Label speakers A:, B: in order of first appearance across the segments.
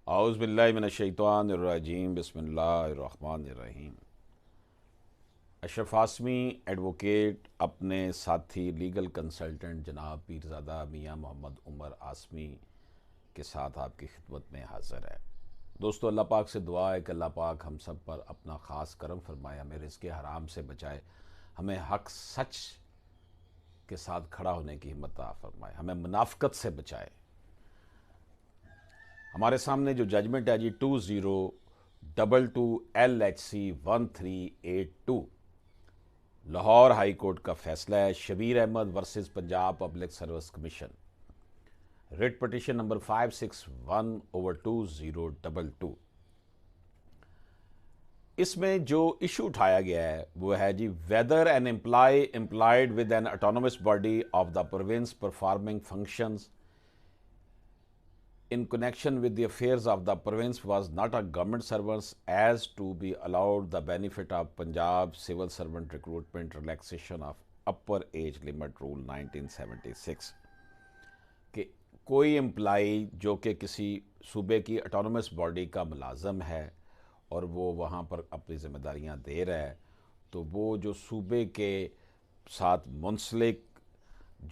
A: اعوذ باللہ من الشیطان الرجیم بسم اللہ الرحمن الرحیم۔ اشرف عاصمی ایڈوکیٹ اپنے ساتھی لیگل کنسلٹنٹ جناب پیرزادہ میاں محمد عمر عاصمی کے ساتھ آپ کی خدمت میں حاضر ہے۔ دوستو، اللہ پاک سے دعا ہے کہ اللہ پاک ہم سب پر اپنا خاص کرم فرمائے، ہمیں رزق حرام سے بچائے، ہمیں حق سچ کے ساتھ کھڑا ہونے کی ہمت عطا فرمائے، ہمیں منافقت سے بچائے۔ ہمارے سامنے جو ججمنٹ ہے جی 2022LHC1382 لاہور ہائی کورٹ کا فیصلہ ہے، Shabbir Ahmed versus Punjab public service commission, writ petition number 561/2022۔ اس میں جو ایشو اٹھایا گیا ہے وہ ہے جی whether an employee employed with an autonomous body of the province performing functions in connection with the affairs of the province was not a government servant as to be allowed the benefit of Punjab civil servant recruitment relaxation of upper age limit rule 1976 کہ کوئی employee جو کہ کسی صوبے کی autonomous body کا ملازم ہے اور وہ وہاں پر اپنی ذمہ داریاں دے رہا ہے، تو وہ جو صوبے کے ساتھ منسلک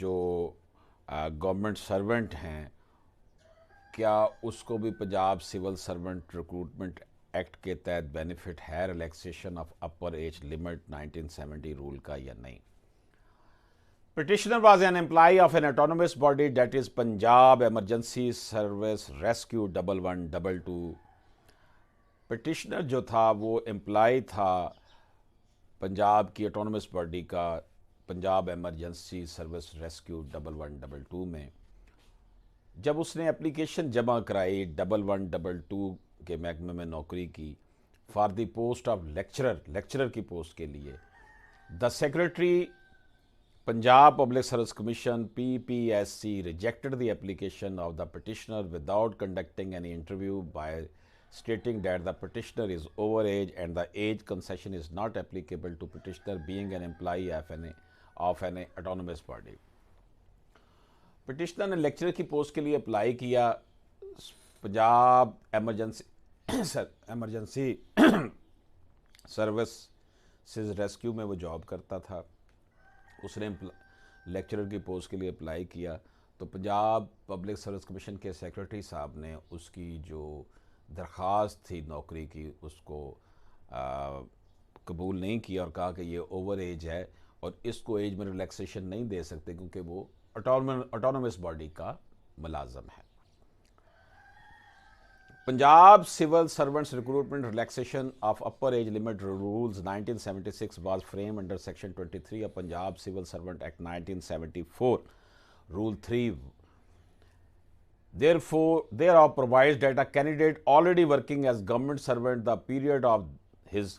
A: جو گورنمنٹ سرونٹ ہیں، کیا اس کو بھی Punjab civil servant recruitment act کے تحت بینیفٹ ہے relaxation of upper age limit 1970 rule کا یا نہیں؟ Petitioner was an employee of an autonomous body that is Punjab Emergency Service Rescue 1122۔ Petitioner جو تھا وہ امپلائی تھا پنجاب کی اٹونومس باڈی کا پنجاب ایمرجنسی سروس ریسکیو 1122 میں۔ جب اس نے اپلیکیشن جمع کرائی 1122 کے محکمے میں نوکری کی for the post of lecturer کی پوسٹ کے لیے، the secretary Punjab public service commission PPSC rejected the application of the petitioner without conducting any interview by stating that the petitioner is over age and the age concession is not applicable to petitioner being an employee of an autonomous body۔ Petitioner نے lecturer کی post کے لیے apply کیا، Punjab emergency services rescue میں وہ job کرتا تھا۔ اس نے لیکچرر کی پوسٹ کے لیے اپلائی کیا تو پنجاب پبلک سروس کمیشن کے سیکرٹری صاحب نے اس کی جو درخواست تھی نوکری کی اس کو قبول نہیں کیا اور کہا کہ یہ اوور ایج ہے اور اس کو ایج میں ریلیکسیشن نہیں دے سکتے کیونکہ وہ اٹونومس باڈی کا ملازم ہے۔ Punjab civil servants recruitment relaxation of upper age limit rules 1976 was frame under section 23 of Punjab civil servant act 1974 rule 3۔ Therefore, thereof provides that a candidate already working as government servant the period of his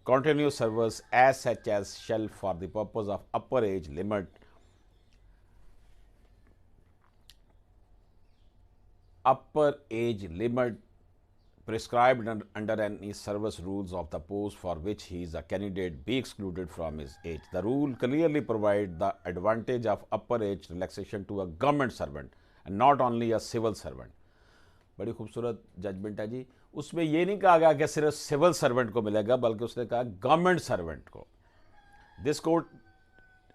A: continuous service as such as shall for the purpose of upper age limit prescribed under any service rules of the post for which he is a candidate be excluded from his age. The rule clearly provides the advantage of upper age relaxation to a government servant and not only a civil servant۔ بڑی خوبصورت judgment ہے جی، اس میں یہ نہیں کہا گیا کہ صرف سول سرونٹ کو ملے گا بلکہ اس نے کہا گورنمنٹ سرونٹ کو۔ This court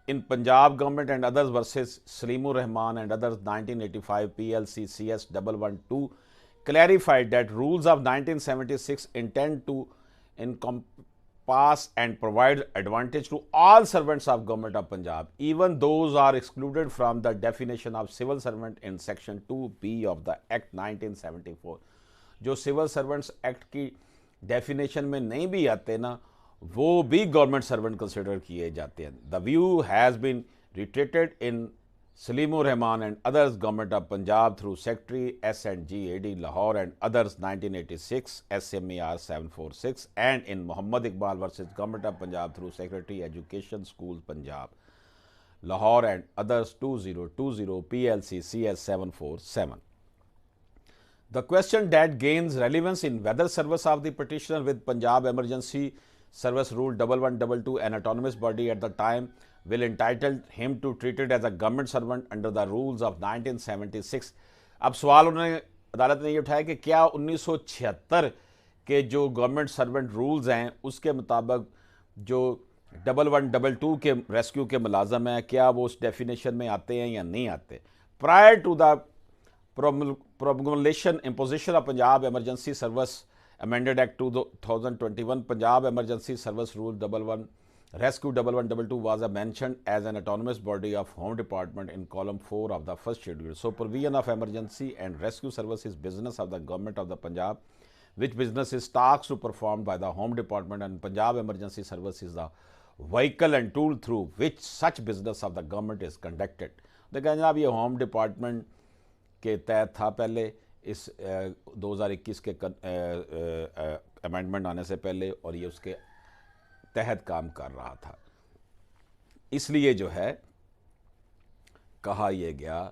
A: in Punjab government and others versus Salimur Rahman and others 1985 PLC CS 112 clarified that rules of 1976 intend to encompass and provide advantage to all servants of government of Punjab, even those are excluded from the definition of civil servant in section 2B of the Act 1974۔ جو civil servants act کی definition میں نہیں بھی آتے نا، وہ بھی government servant consider کیے جاتے ہیں۔ The view has been reiterated in Saleem ur-Rahman and others government of Punjab through secretary S&GAD Lahore and others 1986 SMAR 746 and in Muhammad Iqbal versus government of Punjab through secretary education school Punjab Lahore and others 2020 PLC CS 747۔ The question that gains relevance in whether service of the petitioner with Punjab Emergency Service Rule 1122 an autonomous body at the time will entitle him to treat it as a government servant under the rules of 1976۔ اب سوال انہوں نے عدالت نے یہ اٹھایا کہ کیا 1976 کے جو گورنمنٹ سرونٹ رولز ہیں اس کے مطابق جو 1122 کے ریسکیو کے ملازم ہیں کیا وہ اس ڈیفینیشن میں آتے ہیں یا نہیں آتے. Prior to the promulgation imposition of Punjab Emergency Service Amended Act 2021, Punjab Emergency Service Rule 11 Rescue 1122 was mentioned as an autonomous body of Home Department in column 4 of the first schedule. So provision of emergency and rescue service is business of the government of the Punjab, which business is tasked to perform by the Home Department, and Punjab Emergency Service is the vehicle and tool through which such business of the government is conducted. دیکھیں جناب یہ home department کے تحت تھا پہلے اس 2021 کے amendment آنے سے پہلے، اور یہ اس کے تحت کام کر رہا تھا. اس لیے جو ہے کہا یہ گیا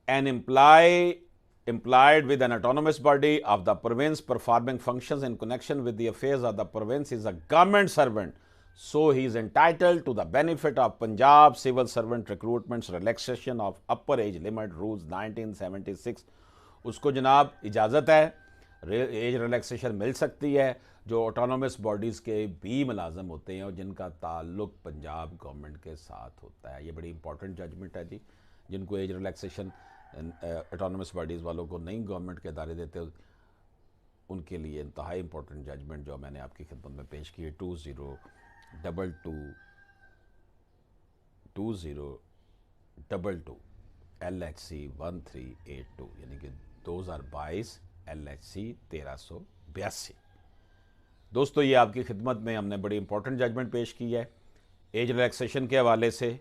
A: an employed with an autonomous body of the province performing functions in connection with the affairs of the province is a government servant, so he is entitled to the benefit of Punjab Civil Servant Recruitment's relaxation of upper age limit rules 1976. اس کو جناب اجازت ہے، age relaxation مل سکتی ہے جو autonomous bodies کے بھی ملازم ہوتے ہیں اور جن کا تعلق پنجاب گورنمنٹ کے ساتھ ہوتا ہے. یہ بڑی امپورٹنٹ ججمنٹ ہے جی. جن کو ایج ریلیکسیشن آٹونومس باڈیز والوں کو نہیں گورنمنٹ کے ادارے دیتے، ان کے لیے انتہائی امپورٹنٹ ججمنٹ جو میں نے آپ کی خدمت میں پیش کی ہے. 2022 LHC 1382 یعنی کہ 2022 LHC 1382. دوستو یہ آپ کی خدمت میں ہم نے بڑی امپورٹنٹ ججمنٹ پیش کی ہے. ایج ریلیکسیشن کے حوالے سے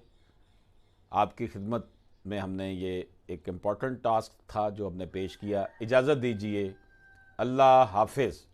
A: آپ کی خدمت میں ہم نے یہ ایک امپورٹنٹ ٹاسک تھا جو ہم نے پیش کیا. اجازت دیجیے. اللہ حافظ.